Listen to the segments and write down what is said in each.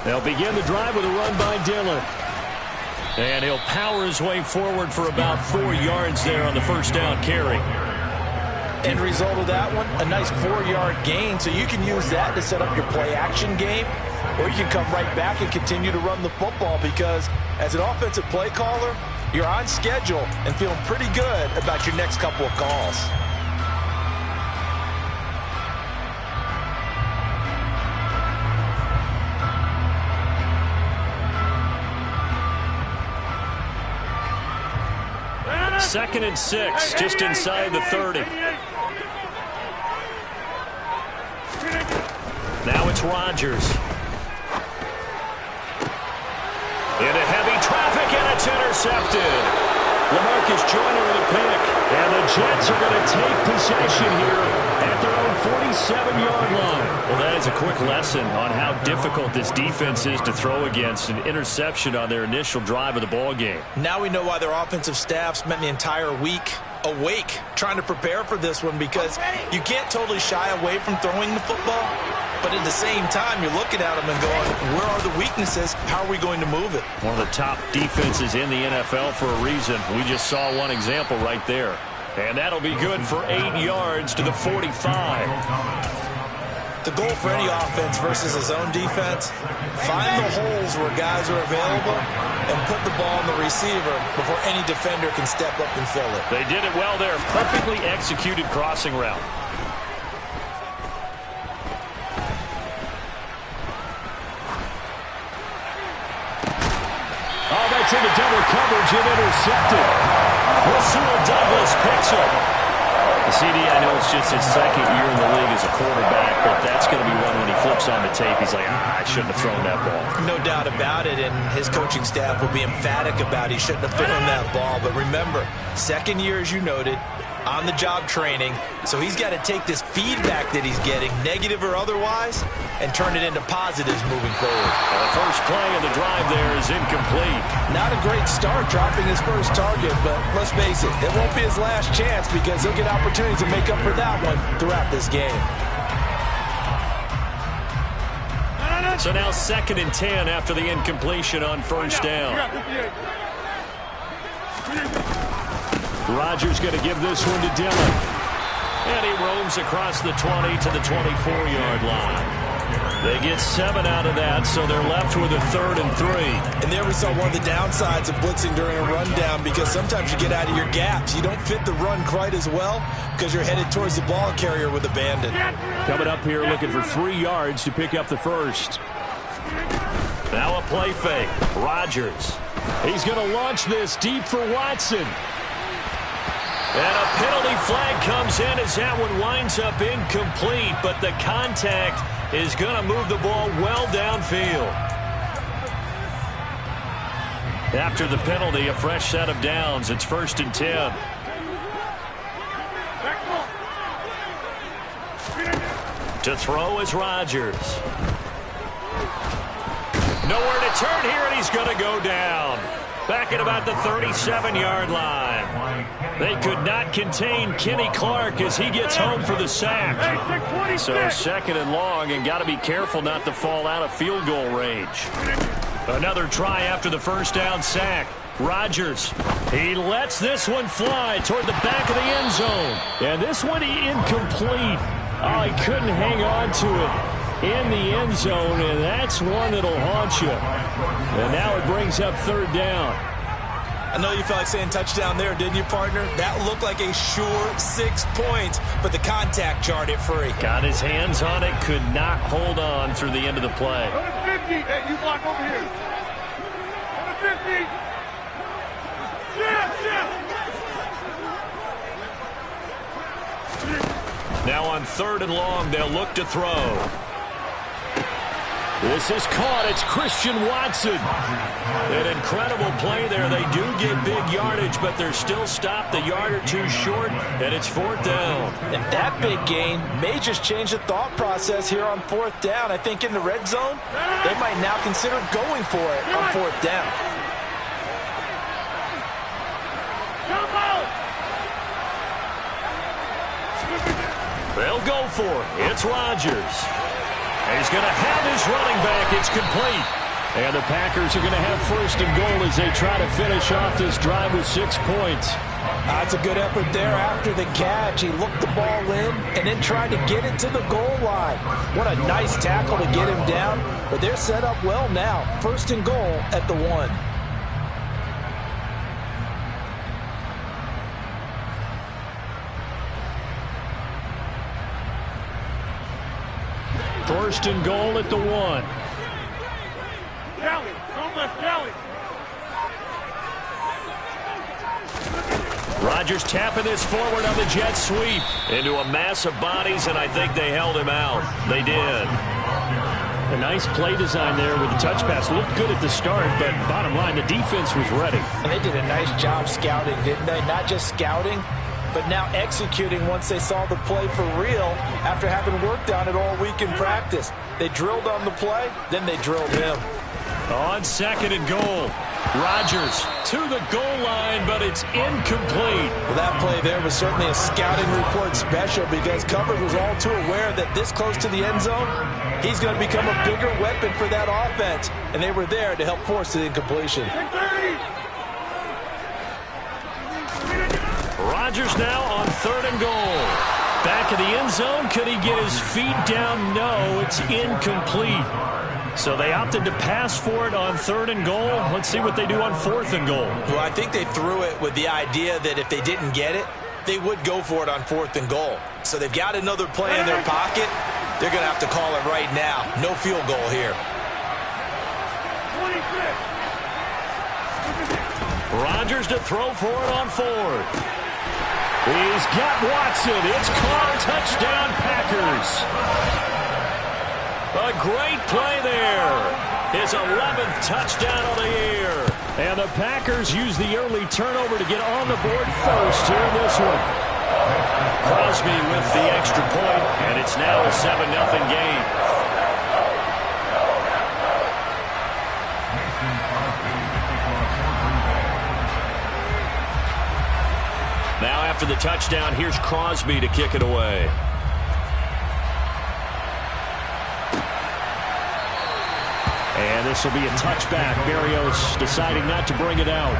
They'll begin the drive with a run by Dillon. And he'll power his way forward for about 4 yards there on the first down carry. End result of that one, a nice 4-yard gain. So you can use that to set up your play-action game, or you can come right back and continue to run the football because as an offensive play caller, you're on schedule and feeling pretty good about your next couple of calls. Second and 6, just inside the 30. Now it's Rodgers. Into heavy traffic, and it's intercepted. LaMarcus Joyner with a pick. And the Jets are going to take possession here at their own 47-yard line. Well, that is a quick lesson on how difficult this defense is to throw against. An interception on their initial drive of the ball game. Now we know why their offensive staff spent the entire week awake trying to prepare for this one, because you can't totally shy away from throwing the football, but at the same time you're looking at them and going, where are the weaknesses? How are we going to move it? One of the top defenses in the NFL for a reason. We just saw one example right there. And that'll be good for 8 yards to the 45. The goal for any offense versus his own defense, find the holes where guys are available and put the ball on the receiver before any defender can step up and fill it. They did it well there. Perfectly executed crossing route. Oh, that's into double coverage and intercepted. Rasul Douglas picks it. The CD, I know it's just his second year in the league as a quarterback, but that's going to be one when he flips on the tape. He's like, I shouldn't have thrown that ball. No doubt about it, and his coaching staff will be emphatic about he shouldn't have thrown that ball. But remember, second year, as you noted, on-the-job training, so he's got to take this feedback that he's getting, negative or otherwise, and turn it into positives moving forward. The first play of the drive there is incomplete. Not a great start dropping his first target, but let's face it, it won't be his last chance because he'll get opportunities to make up for that one throughout this game. So now 2nd and 10 after the incompletion on first down. Rodgers going to give this one to Dillon. And he roams across the 20 to the 24-yard line. They get 7 out of that, so they're left with a 3rd and 3. And there we saw one of the downsides of blitzing during a rundown, because sometimes you get out of your gaps. You don't fit the run quite as well because you're headed towards the ball carrier with abandon. Coming up here looking for 3 yards to pick up the first. Now a play fake. Rodgers. He's going to launch this deep for Watson. And a penalty flag comes in as that one winds up incomplete, but the contact is going to move the ball well downfield. After the penalty, a fresh set of downs. It's 1st and 10. To throw is Rodgers. Nowhere to turn here, and he's going to go down. Back at about the 37-yard line. They could not contain Kenny Clark as he gets home for the sack. So 2nd and long, and got to be careful not to fall out of field goal range. Another try after the first down sack. Rodgers, he lets this one fly toward the back of the end zone. And this one incomplete. Oh, he couldn't hang on to it in the end zone, and that's one that'll haunt you. And now it brings up 3rd down. I know you felt like saying touchdown there, didn't you, partner? That looked like a sure 6 points, but the contact jarred it free. Got his hands on it, could not hold on through the end of the play. 50. Hey, you block over here. 50. Now on 3rd and long, they'll look to throw. This is caught. It's Christian Watson. An incredible play there. They do get big yardage, but they're still stopped a yard or two short, and it's 4th down. And that big gain may just change the thought process here on 4th down. I think in the red zone, they might now consider going for it on 4th down. They'll go for it. It's Rodgers. He's going to have his running back. It's complete. And the Packers are going to have first and goal as they try to finish off this drive with 6 points. That's a good effort there after the catch. He looked the ball in and then tried to get it to the goal line. What a nice tackle to get him down. But they're set up well now. First and goal at the 1. First and goal at the 1. Kelly, don't let Kelly. Rodgers tapping this forward on the jet sweep into a mass of bodies, and I think they held him out. They did. A nice play design there with the touch pass. Looked good at the start, but bottom line, the defense was ready. And they did a nice job scouting, didn't they? Not just scouting, but now executing once they saw the play for real after having worked on it all week in practice. They drilled on the play, then they drilled him. On second and goal, Rodgers to the goal line, but it's incomplete. Well, that play there was certainly a scouting report special because coverage was all too aware that this close to the end zone, he's going to become a bigger weapon for that offense, and they were there to help force the incompletion. Rodgers now on third and goal. Back of the end zone. Could he get his feet down? No, it's incomplete. So they opted to pass for it on third and goal. Let's see what they do on fourth and goal. Well, I think they threw it with the idea that if they didn't get it, they would go for it on fourth and goal. So they've got another play in their pocket. They're going to have to call it right now. No field goal here. 26. Rodgers to throw for it on fourth. He's got Watson. It's caught. Touchdown, Packers. A great play there. His 11th touchdown of the year. And the Packers use the early turnover to get on the board first here in this one. Crosby with the extra point, and it's now a 7-0 game. Now after the touchdown, here's Crosby to kick it away. And this will be a touchback. Berrios deciding not to bring it out.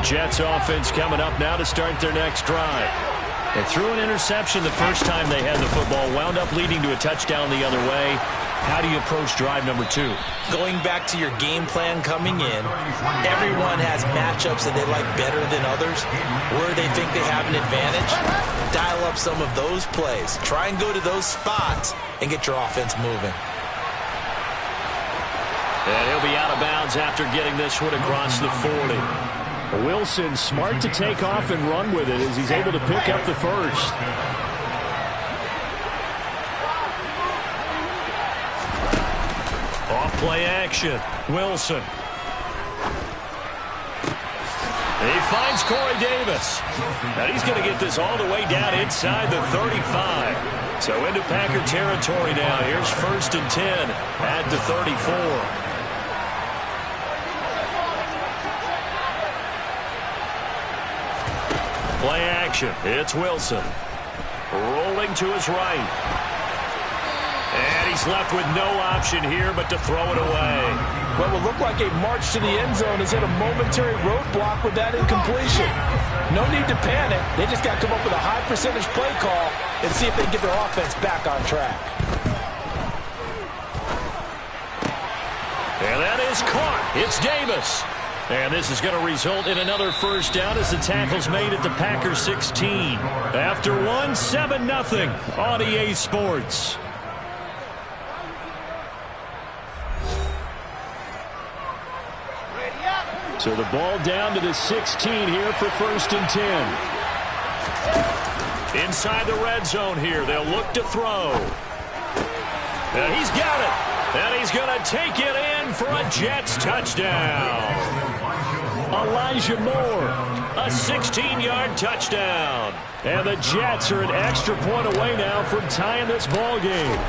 Jets offense coming up now to start their next drive. They threw an interception the first time they had the football, wound up leading to a touchdown the other way. How do you approach drive number 2? Going back to your game plan coming in, everyone has matchups that they like better than others, where they think they have an advantage. Dial up some of those plays. Try and go to those spots and get your offense moving. And he'll be out of bounds after getting this one across the 40. Wilson smart to take off and run with it as he's able to pick up the first. Off play action. Wilson. He finds Corey Davis. And he's going to get this all the way down inside the 35. So into Packer territory now. Here's first and 10 at the 34. Play action. It's Wilson. Rolling to his right. And he's left with no option here but to throw it away. What will look like a march to the end zone is hit a momentary roadblock with that incompletion. No need to panic. They just got to come up with a high percentage play call and see if they can get their offense back on track. And that is caught. It's Davis. And this is going to result in another first down as the tackle's made at the Packers 16. After one, 7-0 on EA Sports. So the ball down to the 16 here for first and 10. Inside the red zone here. They'll look to throw. And he's got it. And he's going to take it in for a Jets touchdown. Elijah Moore, a 16-yard touchdown. And the Jets are an extra point away now from tying this ball game.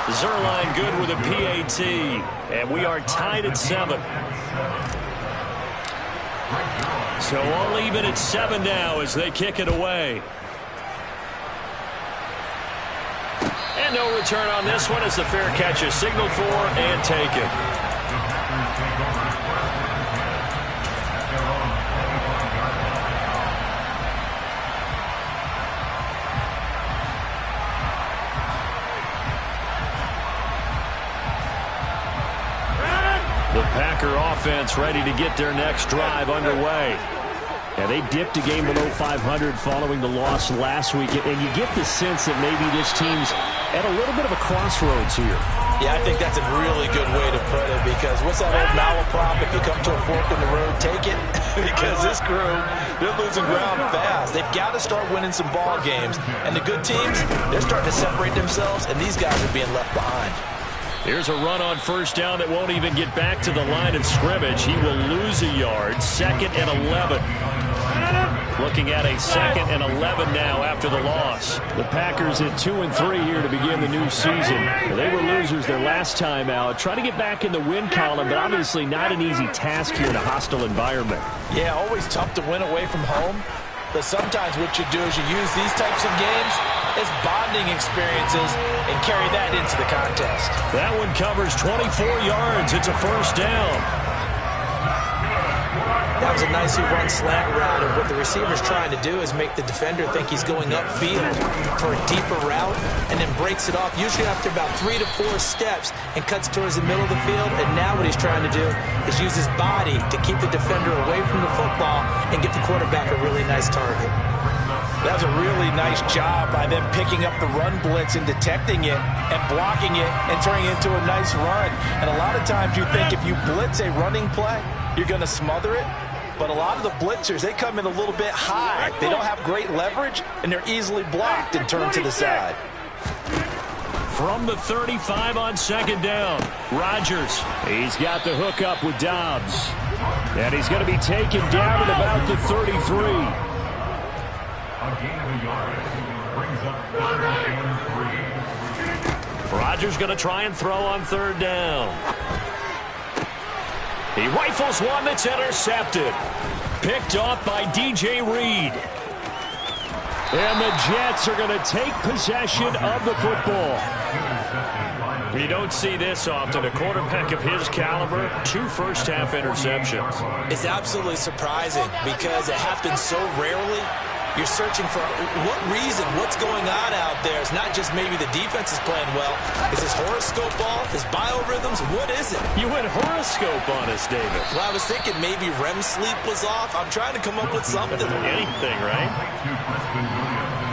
Zerline good with a PAT. And we are tied at 7. So all even at 7 now as they kick it away. And no return on this one as the fair catch is signaled for and taken. The Packer offense ready to get their next drive underway. Yeah, they dipped a game below 500 following the loss last week, and you get the sense that maybe this team's at a little bit of a crossroads here. Yeah, I think that's a really good way to put it, because what's that old malaprop? If you come to a fork in the road, take it. Because this crew, they're losing ground fast. They've got to start winning some ball games. And the good teams, they're starting to separate themselves, and these guys are being left behind. Here's a run on first down that won't even get back to the line of scrimmage. He will lose a yard. 2nd and 11. Looking at a 2nd and 11 now after the loss. The Packers at 2-3 here to begin the new season. They were losers their last time out. Try to get back in the win column, but obviously not an easy task here in a hostile environment. Yeah, always tough to win away from home. But sometimes what you do is you use these types of games as bonding experiences and carry that into the contest. That one covers 24 yards. It's a first down. That was a nicely run slant route, and what the receiver's trying to do is make the defender think he's going upfield for a deeper route, and then breaks it off, usually after about 3 to 4 steps, and cuts towards the middle of the field. And now what he's trying to do is use his body to keep the defender away from the football and get the quarterback a really nice target. That was a really nice job by them picking up the run blitz and detecting it and blocking it and turning it into a nice run. And a lot of times you think if you blitz a running play, you're going to smother it. But a lot of the blitzers, they come in a little bit high. They don't have great leverage, and they're easily blocked and turned to the side. From the 35 on 2nd down, Rodgers. He's got the hook up with Dobbs. And he's going to be taken down at about the 33. Rodgers going to try and throw on 3rd down. He rifles one that's intercepted. Picked off by DJ Reed. And the Jets are going to take possession of the football. You don't see this often. A quarterback of his caliber, 2 first-half interceptions. It's absolutely surprising because it happens so rarely. You're searching for what reason, what's going on out there. It's not just maybe the defense is playing well. Is this horoscope off? Is biorhythms? What is it? You went horoscope on us, David. Well, I was thinking maybe REM sleep was off. I'm trying to come up with something. Anything, right?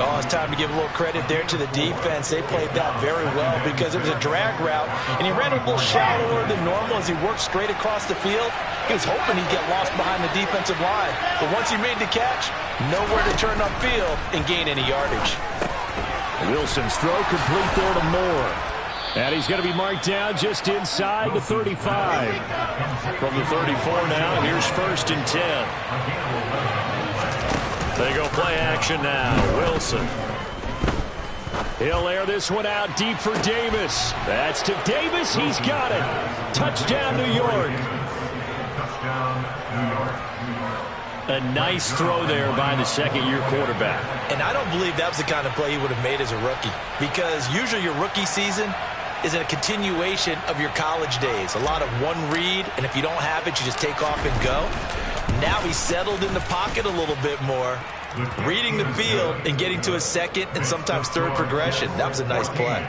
Oh, it's time to give a little credit there to the defense. They played that very well because it was a drag route, and he ran a little shallower than normal as he worked straight across the field. He was hoping he'd get lost behind the defensive line. But once he made the catch, nowhere to turn upfield and gain any yardage. Wilson's throw complete there to Moore. And he's going to be marked down just inside the 35. From the 34 now, here's 1st and 10. They go play action now. Wilson. He'll air this one out deep for Davis. That's to Davis. He's got it. Touchdown, New York. A nice throw there by the 2nd-year quarterback. And I don't believe that was the kind of play he would have made as a rookie, because usually your rookie season is a continuation of your college days. A lot of one read, and if you don't have it, you just take off and go. Now he's settled in the pocket a little bit more, reading the field and getting to his 2nd and sometimes 3rd progression. That was a nice play.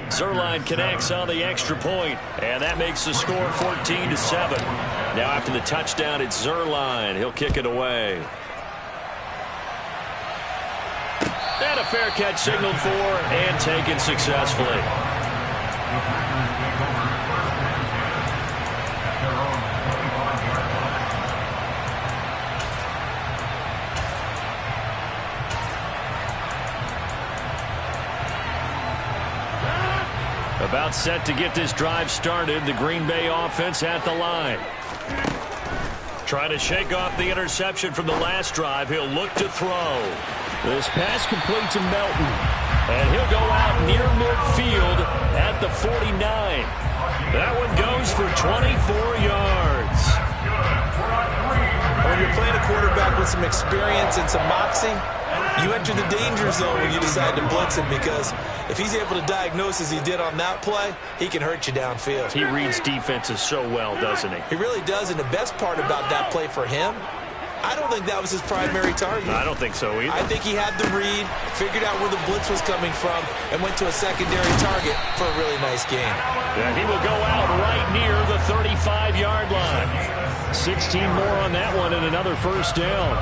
Zerline connects on the extra point, and that makes the score 14-7. Now after the touchdown, it's Zerline. He'll kick it away. And a fair catch signaled for and taken successfully. About set to get this drive started. The Green Bay offense at the line. Trying to shake off the interception from the last drive. He'll look to throw. This pass complete to Melton. And he'll go out near midfield at the 49. That one goes for 24 yards. When you're playing a quarterback with some experience and some moxie, you enter the danger zone when you decide to blitz him, because if he's able to diagnose as he did on that play, he can hurt you downfield. He reads defenses so well, doesn't he? He really does, and the best part about that play for him, I don't think that was his primary target. I don't think so either. I think he had the read, figured out where the blitz was coming from, and went to a secondary target for a really nice game. And he will go out right near the 35-yard line. 16 more on that one and another first down.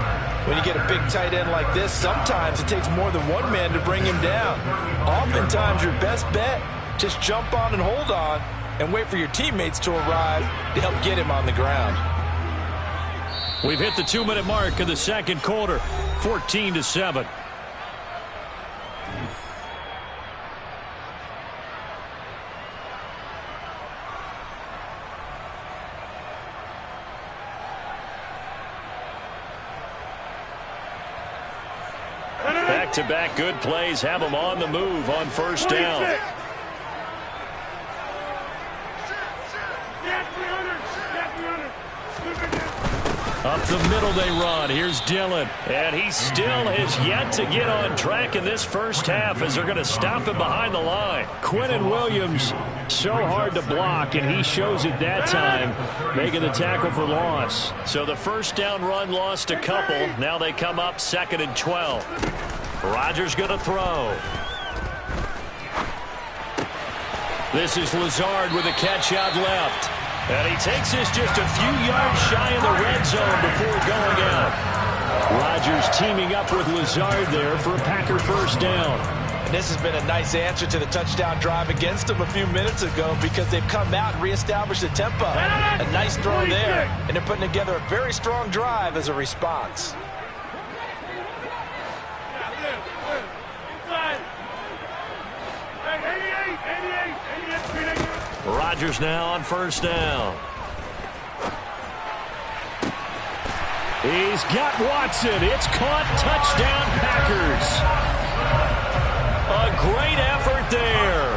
When you get a big tight end like this, sometimes it takes more than one man to bring him down. Oftentimes, your best bet, just jump on and hold on and wait for your teammates to arrive to help get him on the ground. We've hit the 2-minute mark of the second quarter, 14-7. Back-to-back good plays have them on the move on first down. Up the middle they run. Here's Dillon. And he still has yet to get on track in this first half as they're going to stop him behind the line. Quinnen Williams, so hard to block, and he shows it that time, making the tackle for loss. So the first down run lost a couple. Now they come up 2nd and 12. Rodgers going to throw. This is Lazard with a catch out left. And he takes this just a few yards shy in the red zone before going out. Rodgers teaming up with Lazard there for a Packer first down. And this has been a nice answer to the touchdown drive against them a few minutes ago, because they've come out and reestablished the tempo. A nice throw there, and they're putting together a very strong drive as a response. Rodgers now on first down. He's got Watson. It's caught. Touchdown, Packers. A great effort there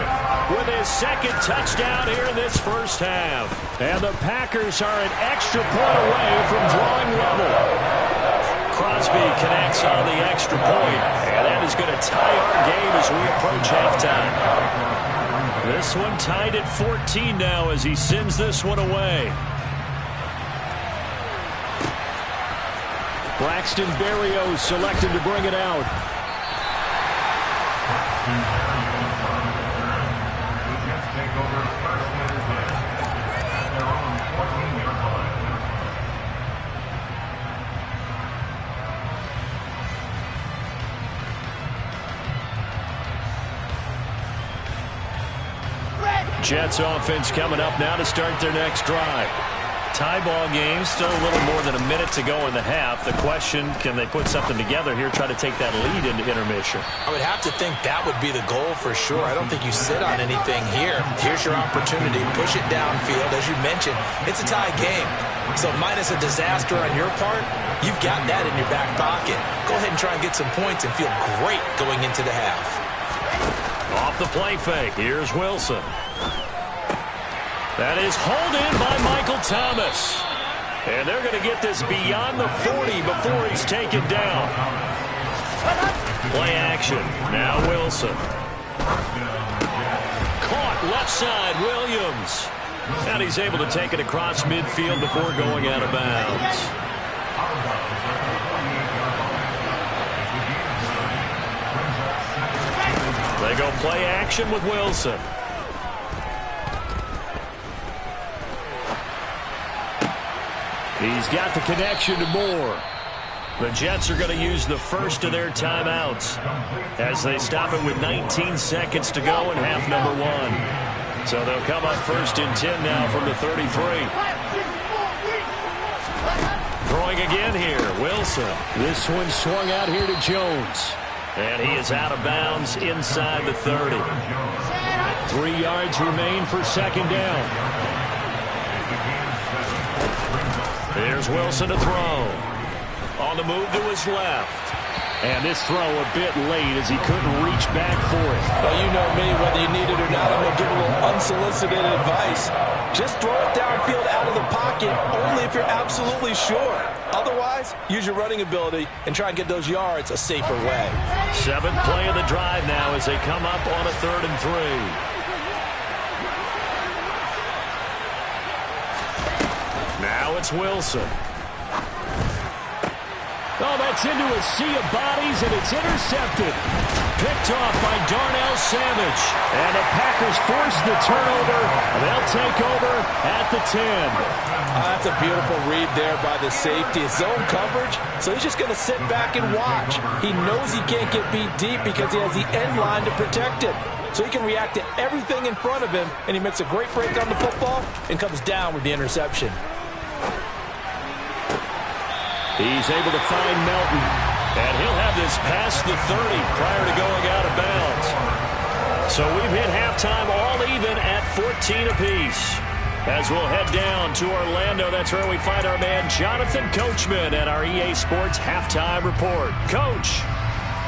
with his second touchdown here in this first half. And the Packers are an extra point away from drawing level. Crosby connects on the extra point, and that is going to tie our game as we approach halftime. This one tied at 14 now as he sends this one away. Braxton Berrios selected to bring it out. Jets offense coming up now to start their next drive. Tie ball game, still a little more than a minute to go in the half. The question, can they put something together here, try to take that lead into intermission? I would have to think that would be the goal for sure. I don't think you sit on anything here. Here's your opportunity. Push it downfield. As you mentioned, it's a tie game. So minus a disaster on your part, you've got that in your back pocket. Go ahead and try and get some points and feel great going into the half. Off the play fake, here's Wilson. That is hauled in by Michael Thomas. And they're going to get this beyond the 40 before he's taken down. Play action. Now Wilson. Caught left side, Williams. And he's able to take it across midfield before going out of bounds. They go play action with Wilson. He's got the connection to Moore. The Jets are going to use the first of their timeouts as they stop it with 19 seconds to go in half number one. So they'll come up 1st and 10 now from the 33. Throwing again here, Wilson. This one swung out here to Jones. And he is out of bounds inside the 30. 3 yards remain for second down. Here's Wilson to throw. On the move to his left. And this throw a bit late as he couldn't reach back for it. Well, you know me, whether you need it or not, I'm going to give a little unsolicited advice. Just throw it downfield out of the pocket, only if you're absolutely sure. Otherwise, use your running ability and try and get those yards a safer way. 7th play of the drive now as they come up on a 3rd and 3. Now it's Wilson. Oh, that's into a sea of bodies, and it's intercepted. Picked off by Darnell Savage. And the Packers force the turnover. They'll take over at the 10. That's a beautiful read there by the safety. His zone coverage, so he's just going to sit back and watch. He knows he can't get beat deep because he has the end line to protect it. So he can react to everything in front of him, and he makes a great break on the football and comes down with the interception. He's able to find Melton. And he'll have this past the 30 prior to going out of bounds. So we've hit halftime all even at 14 apiece. As we'll head down to Orlando, that's where we find our man Jonathan Coachman at our EA Sports Halftime Report. Coach,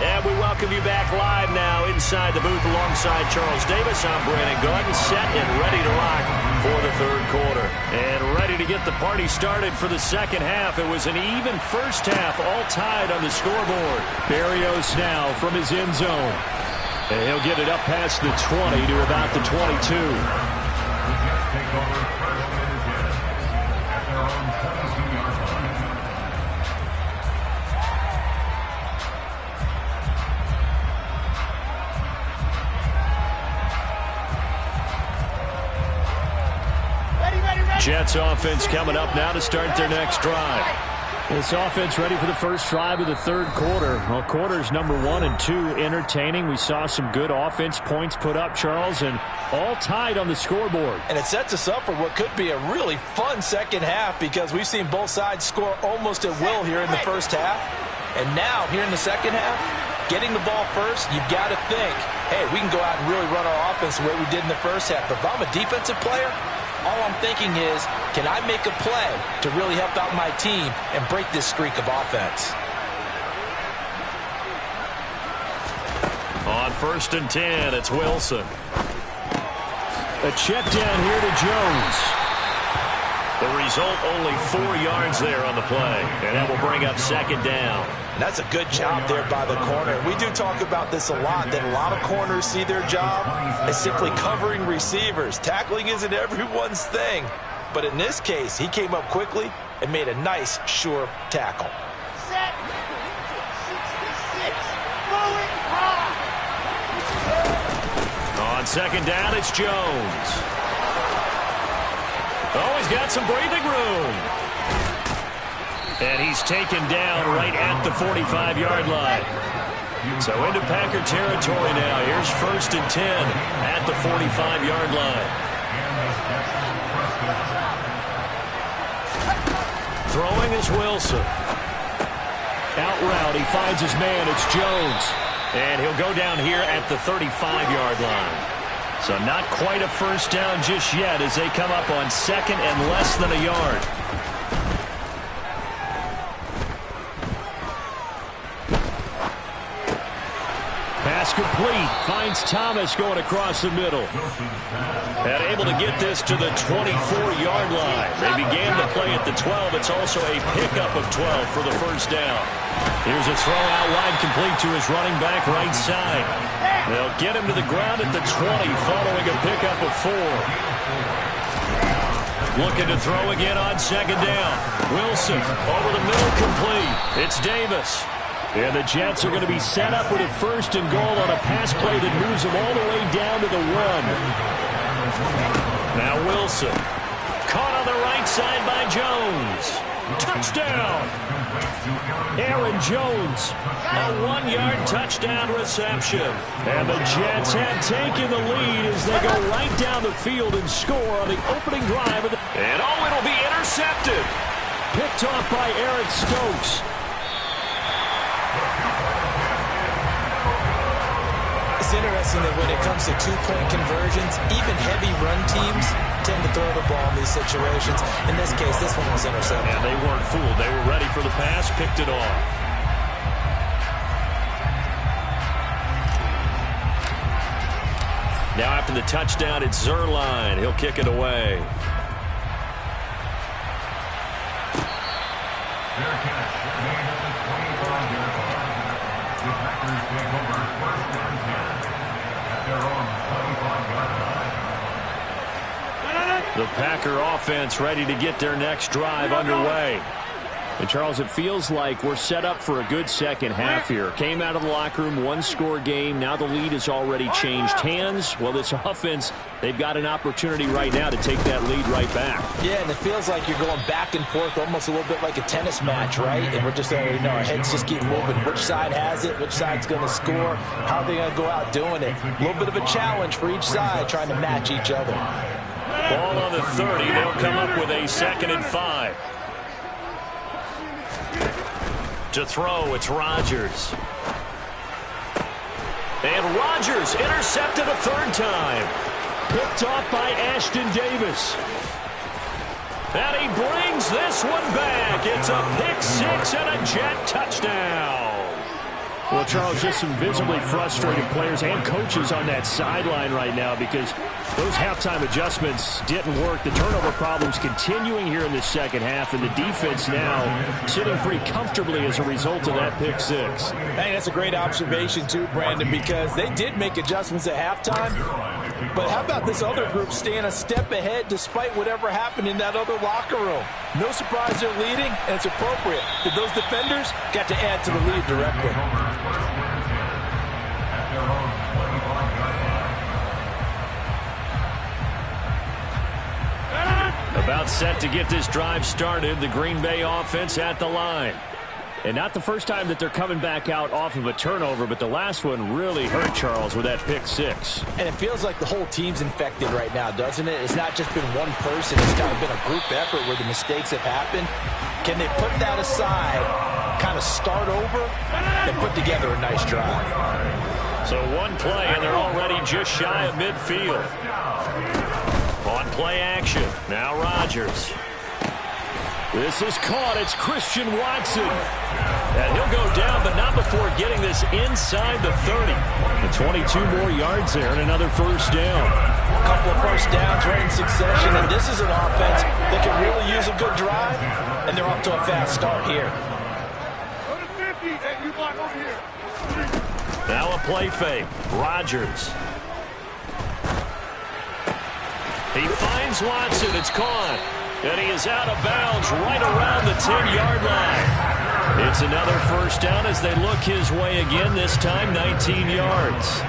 and we welcome you back live now inside the booth alongside Charles Davis. I'm Brandon Gordon, set and ready to rock for the 3rd quarter. And ready to get the party started for the second half. It was an even first half, all tied on the scoreboard. Barrios now from his end zone. And he'll get it up past the 20 to about the 22. Jets offense coming up now to start their next drive. This offense ready for the first drive of the 3rd quarter. Well, quarters number 1 and 2 entertaining. We saw some good offense points put up, Charles, and all tied on the scoreboard. And it sets us up for what could be a really fun second half because we've seen both sides score almost at will here in the first half. And now, here in the second half, getting the ball first, you've got to think, hey, we can go out and really run our offense the way we did in the first half. But if I'm a defensive player, all I'm thinking is, can I make a play to really help out my team and break this streak of offense? On 1st and 10, it's Wilson. A check down here to Jones. The result, only 4 yards there on the play. And that will bring up second down. That's a good job there by the corner. We do talk about this a lot, that a lot of corners see their job as simply covering receivers. Tackling isn't everyone's thing. But in this case, he came up quickly and made a nice, sure tackle. Set. 66. Forward. On second down, it's Jones. Oh, he's got some breathing room. And he's taken down right at the 45-yard line. So into Packer territory now. Here's 1st and 10 at the 45-yard line. Throwing is Wilson. Out route, he finds his man. It's Jones. And he'll go down here at the 35-yard line. So not quite a first down just yet as they come up on 2nd and less than a yard. Pass complete. Finds Thomas going across the middle. And able to get this to the 24-yard line. They began the play at the 12. It's also a pickup of 12 for the first down. Here's a throw out wide complete to his running back right side. They'll get him to the ground at the 20 following a pickup of 4. Looking to throw again on second down. Wilson over the middle complete. It's Davis. And the Jets are going to be set up with a 1st and goal on a pass play that moves them all the way down to the 1. Now Wilson. Caught on the right side by Jones. Touchdown. Aaron Jones. A 1-yard touchdown reception. And the Jets have taken the lead as they go right down the field and score on the opening drive. And it'll be intercepted. Picked off by Eric Stokes. It's noticing that when it comes to two-point conversions, even heavy run teams tend to throw the ball in these situations. In this case, this one was intercepted. And they weren't fooled. They were ready for the pass, picked it off. Now after the touchdown, it's Zerline. He'll kick it away. The Packer offense ready to get their next drive underway. And, Charles, it feels like we're set up for a good second half here. Came out of the locker room, one-score game. Now the lead has already changed hands. Well, this offense, they've got an opportunity right now to take that lead right back. Yeah, and it feels like you're going back and forth almost a little bit like a tennis match, right? And we're just, our heads just keep moving. Which side has it? Which side's going to score? How are they going to go out doing it? A little bit of a challenge for each side trying to match each other. Ball on the 30. They'll come up with a 2nd and 5. To throw, it's Rodgers. And Rodgers intercepted a 3rd time. Picked off by Ashton Davis. And he brings this one back. It's a pick 6 and a Jet touchdown. Well, Charles, just some visibly frustrated players and coaches on that sideline right now because those halftime adjustments didn't work. The turnover problems continuing here in the second half, and the defense now sitting pretty comfortably as a result of that pick 6. Hey, that's a great observation too, Brandon, because they did make adjustments at halftime. But how about this other group staying a step ahead despite whatever happened in that other locker room? No surprise they're leading, and it's appropriate that those defenders got to add to the lead directly. About set to get this drive started, the Green Bay offense at the line. And not the first time that they're coming back out off of a turnover, but the last one really hurt Charles with that pick 6. And it feels like the whole team's infected right now, doesn't it? It's not just been one person. It's kind of been a group effort where the mistakes have happened. Can they put that aside, kind of start over, and put together a nice drive? So one play, and they're already just shy of midfield. On play action, now Rodgers. This is caught. It's Christian Watson. And he'll go down, but not before getting this inside the 30. The 22 more yards there and another first down. A couple of first downs right in succession, and this is an offense that can really use a good drive, and they're off to a fast start here. Now a play fake. Rodgers. He finds Watson. It's caught. And he is out of bounds right around the 10-yard line. It's another first down as they look his way again, this time 19 yards.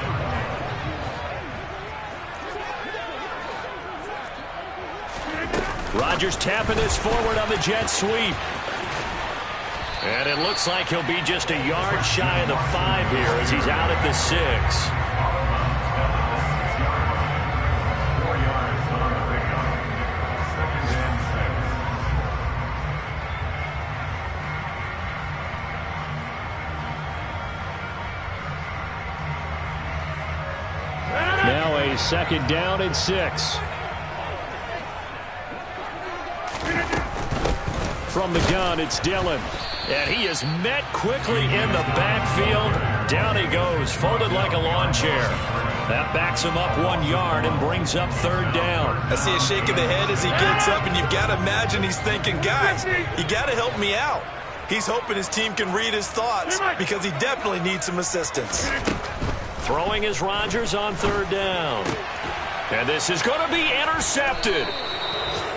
Rodgers tapping this forward on the jet sweep. And it looks like he'll be just a yard shy of the 5 here as he's out at the 6. Now a 2nd down and 6. From the gun, it's Dillon. And he is met quickly in the backfield. Down he goes, folded like a lawn chair. That backs him up 1 yard and brings up 3rd down. I see a shake of the head as he gets up, and you've got to imagine he's thinking, guys, you got to help me out. He's hoping his team can read his thoughts because he definitely needs some assistance. Throwing is Rodgers on 3rd down. And this is going to be intercepted.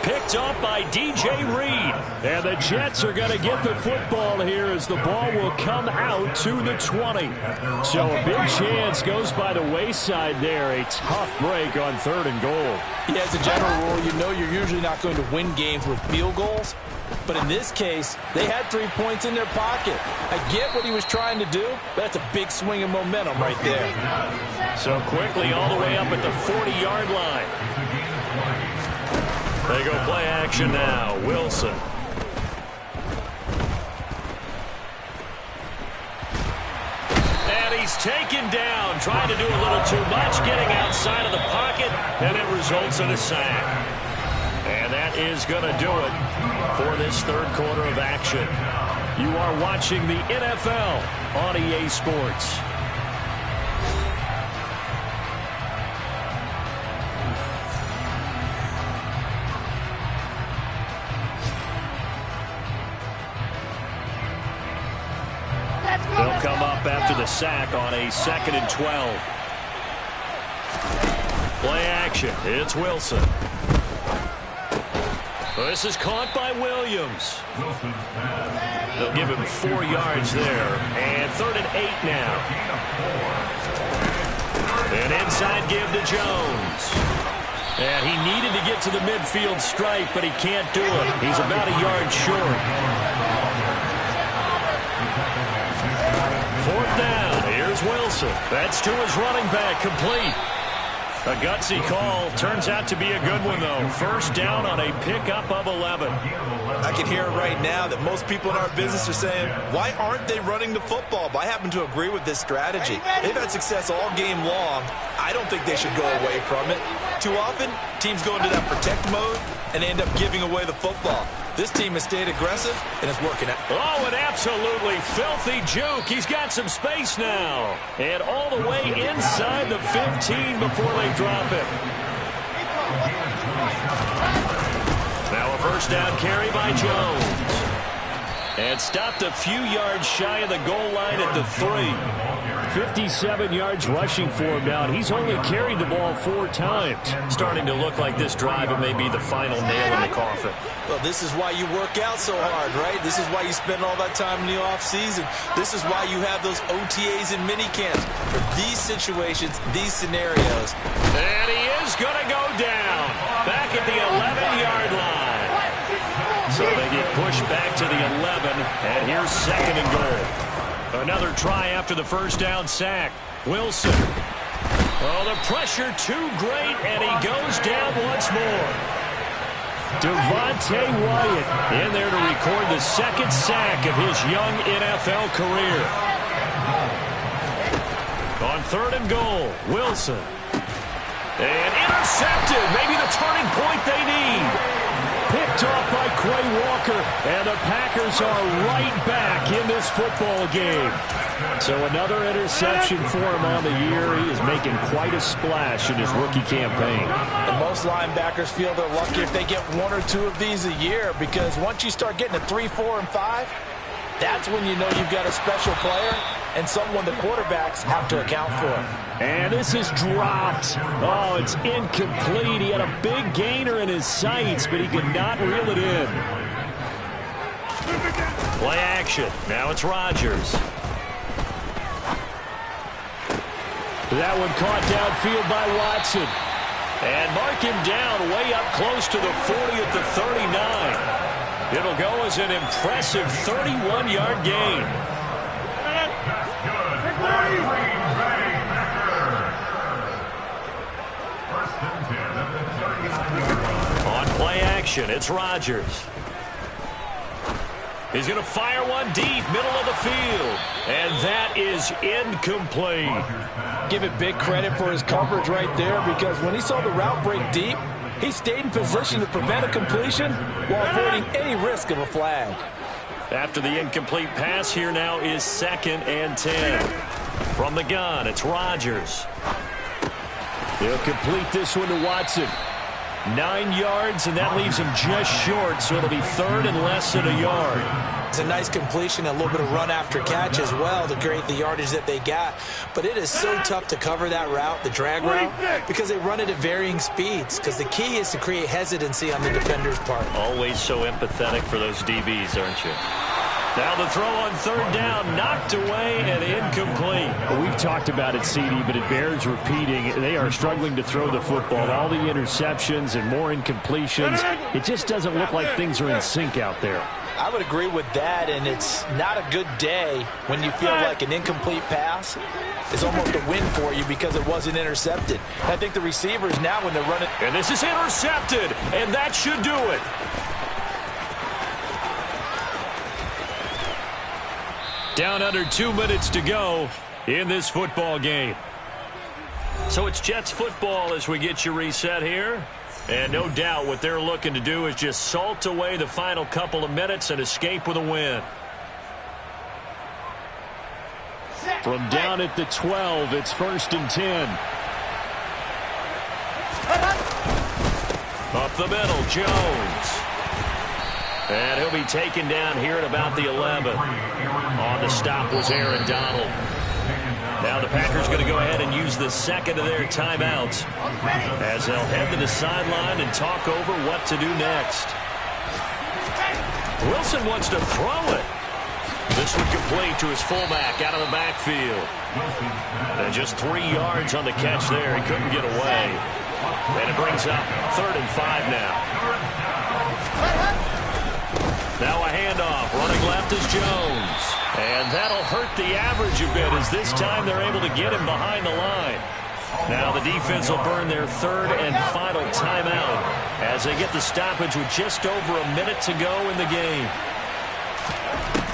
Picked off by DJ Reed. And the Jets are going to get the football here as the ball will come out to the 20. So a big chance goes by the wayside there. A tough break on 3rd and goal. Yeah, as a general rule, you know you're usually not going to win games with field goals. But in this case, they had 3 points in their pocket. I get what he was trying to do, but that's a big swing of momentum right there. So quickly all the way up at the 40-yard line. They go play action now. Wilson. And he he's taken down, trying to do a little too much, getting outside of the pocket, and it results in a sack. And that is going to do it for this third quarter of action. You are watching the NFL on EA Sports. They'll come up after the sack on a 2nd and 12. Play action. It's Wilson. This is caught by Williams. They'll give him 4 yards there. And 3rd and 8 now. An inside give to Jones. And he needed to get to the midfield stripe, but he can't do it. He's about a yard short. 4th down. Here's Wilson. That's to his running back, complete. A gutsy call. Turns out to be a good one, though. 1st down on a pickup of 11. I can hear it right now that most people in our business are saying, why aren't they running the football? But I happen to agree with this strategy. They've had success all game long. I don't think they should go away from it. Too often, teams go into that protect mode and they end up giving away the football. This team has stayed aggressive, and it's working out. Oh, an absolutely filthy juke. He's got some space now. And all the way inside the 15 before they drop it. Now a 1st down carry by Jones. And stopped a few yards shy of the goal line at the 3. 57 yards rushing for him now, and he's only carried the ball 4 times. Starting to look like this drive, it may be the final nail in the coffin. Well, this is why you work out so hard, right? This is why you spend all that time in the offseason. This is why you have those OTAs and minicamps for these situations, these scenarios. And he is going to go down back at the 11-yard line. So they get pushed back to the 11, and here's 2nd and goal. Another try after the 1st down sack. Wilson. Oh, the pressure too great, and he goes down once more. Devontae Wyatt in there to record the 2nd sack of his young NFL career. On 3rd and goal, Wilson. And intercepted. Maybe the turning point they need. Picked off by Quay Walker, and the Packers are right back in this football game. So another interception for him on the year. He is making quite a splash in his rookie campaign. And most linebackers feel they're lucky if they get 1 or 2 of these a year, because once you start getting to 3, 4, and 5, that's when you know you've got a special player and someone the quarterbacks have to account for. And this is dropped. Oh, it's incomplete. He had a big gainer in his sights, but he could not reel it in. Play action. Now it's Rodgers. That one caught downfield by Watson. And mark him down way up close to the 40 at the 39. It'll go as an impressive 31-yard gain. On play action, it's Rodgers. He's going to fire one deep, middle of the field. And that is incomplete. Give it big credit for his coverage right there, because when he saw the route break deep, he stayed in position to prevent a completion while avoiding any risk of a flag. After the incomplete pass, here now is 2nd and 10. From the gun, it's Rodgers. They'll complete this one to Watson. 9 yards, and that leaves him just short, so it'll be 3rd and less than a yard. It's a nice completion, a little bit of run after catch as well to create the yardage that they got. But it is so tough to cover that route, the drag route, because they run it at varying speeds. Because the key is to create hesitancy on the defender's part. Always so empathetic for those DBs, aren't you? Now the throw on 3rd down, knocked away and incomplete. Well, we've talked about it, CD, but it bears repeating. They are struggling to throw the football. All the interceptions and more incompletions. It just doesn't look like things are in sync out there. I would agree with that, and it's not a good day when you feel like an incomplete pass is almost a win for you because it wasn't intercepted. And I think the receivers now, when they're running... And this is intercepted, and that should do it. Down under 2 minutes to go. in this football game. So it's Jets football as we get you reset here. And no doubt what they're looking to do is just salt away the final couple of minutes and escape with a win. From down at the 12, it's 1st and 10. Up the middle, Jones. And he'll be taken down here at about the 11. On the stop was Aaron Donald. Now the Packers going to go ahead and use the second of their timeouts as they'll head to the sideline and talk over what to do next. Wilson wants to throw it. This one complete to his fullback out of the backfield. And just 3 yards on the catch there. He couldn't get away. And it brings up 3rd and 5 now. Now a handoff. Running left is Jones. And that'll hurt the average a bit as this time they're able to get him behind the line. Now the defense will burn their 3rd and final timeout as they get the stoppage with just over a minute to go in the game.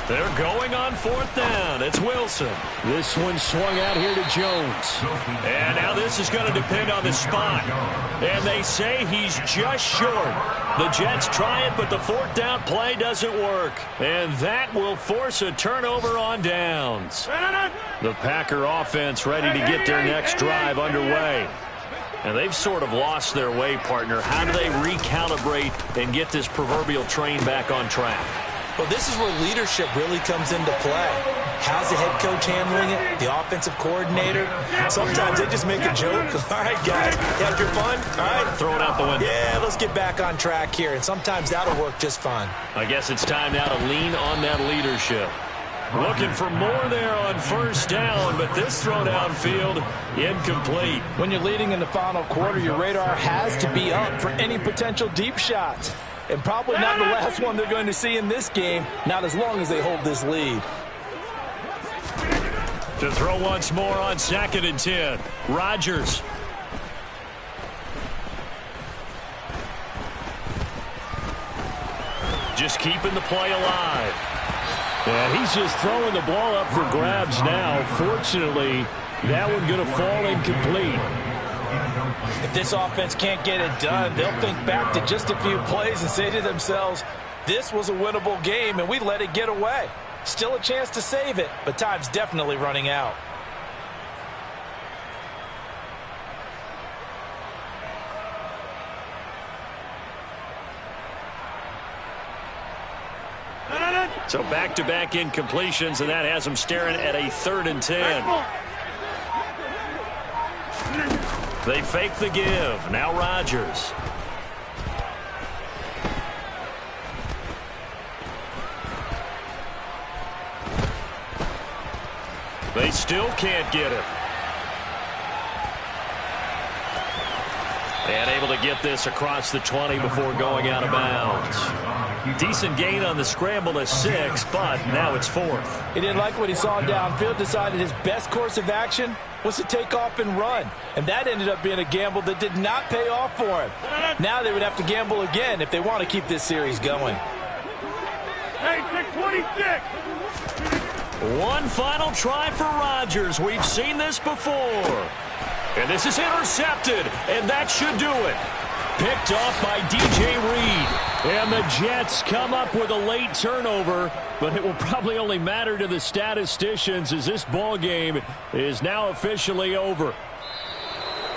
They're going on 4th down. It's Wilson. This one swung out here to Jones. And now this is going to depend on the spot. And they say he's just short. The Jets try it, but the 4th down play doesn't work. And that will force a turnover on downs. The Packer offense ready to get their next drive underway. And they've sort of lost their way, partner. How do they recalibrate and get this proverbial train back on track? Well, this is where leadership really comes into play. How's the head coach handling it? The offensive coordinator? Sometimes they just make a joke. All right, guys, you had your fun? All right. Throw it out the window. Yeah, let's get back on track here. And sometimes that'll work just fine. I guess it's time now to lean on that leadership. Looking for more there on 1st down, but this throw downfield incomplete. When you're leading in the final quarter, your radar has to be up for any potential deep shots. And probably not the last one they're going to see in this game, not as long as they hold this lead. To throw once more on 2nd and 10. Rodgers. Just keeping the play alive. And he's just throwing the ball up for grabs now. Fortunately, that one going to fall incomplete. If this offense can't get it done, they'll think back to just a few plays and say to themselves, this was a winnable game and we let it get away. Still a chance to save it, but time's definitely running out. So back-to-back incompletions, and that has them staring at a 3rd and 10. They fake the give. Now Rodgers. They still can't get it. And able to get this across the 20 before going out of bounds. Decent gain on the scramble to 6, but now it's 4th. He didn't like what he saw downfield, decided his best course of action was to take off and run. And that ended up being a gamble that did not pay off for him. Now they would have to gamble again if they want to keep this series going. Hey, 626! One final try for Rodgers. We've seen this before. And this is intercepted, and that should do it. Picked off by DJ Reed. And the Jets come up with a late turnover, but it will probably only matter to the statisticians as this ball game is now officially over.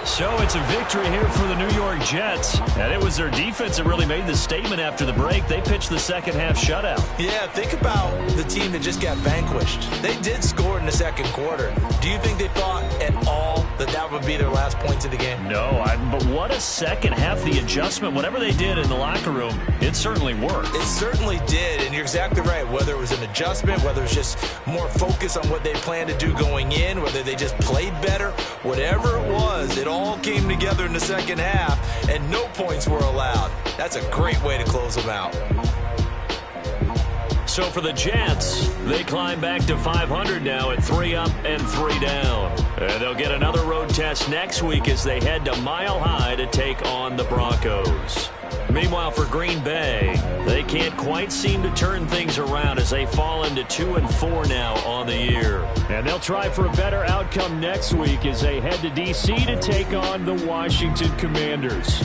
So it's a victory here for the New York Jets. And it was their defense that really made the statement after the break. They pitched the second half shutout. Yeah, think about the team that just got vanquished. They did score in the 2nd quarter. Do you think they thought at all that that would be their last points of the game? No, but what a second half. The adjustment, whatever they did in the locker room, it certainly worked. It certainly did, and you're exactly right. Whether it was an adjustment, whether it was just more focus on what they planned to do going in, whether they just played better, whatever it was, it all came together in the second half, and no points were allowed. That's a great way to close them out. So for the Jets, they climb back to 500 now at 3 up and 3 down. And they'll get another road test next week as they head to Mile High to take on the Broncos. Meanwhile, for Green Bay, they can't quite seem to turn things around as they fall into 2-4 now on the year. And they'll try for a better outcome next week as they head to D.C. to take on the Washington Commanders.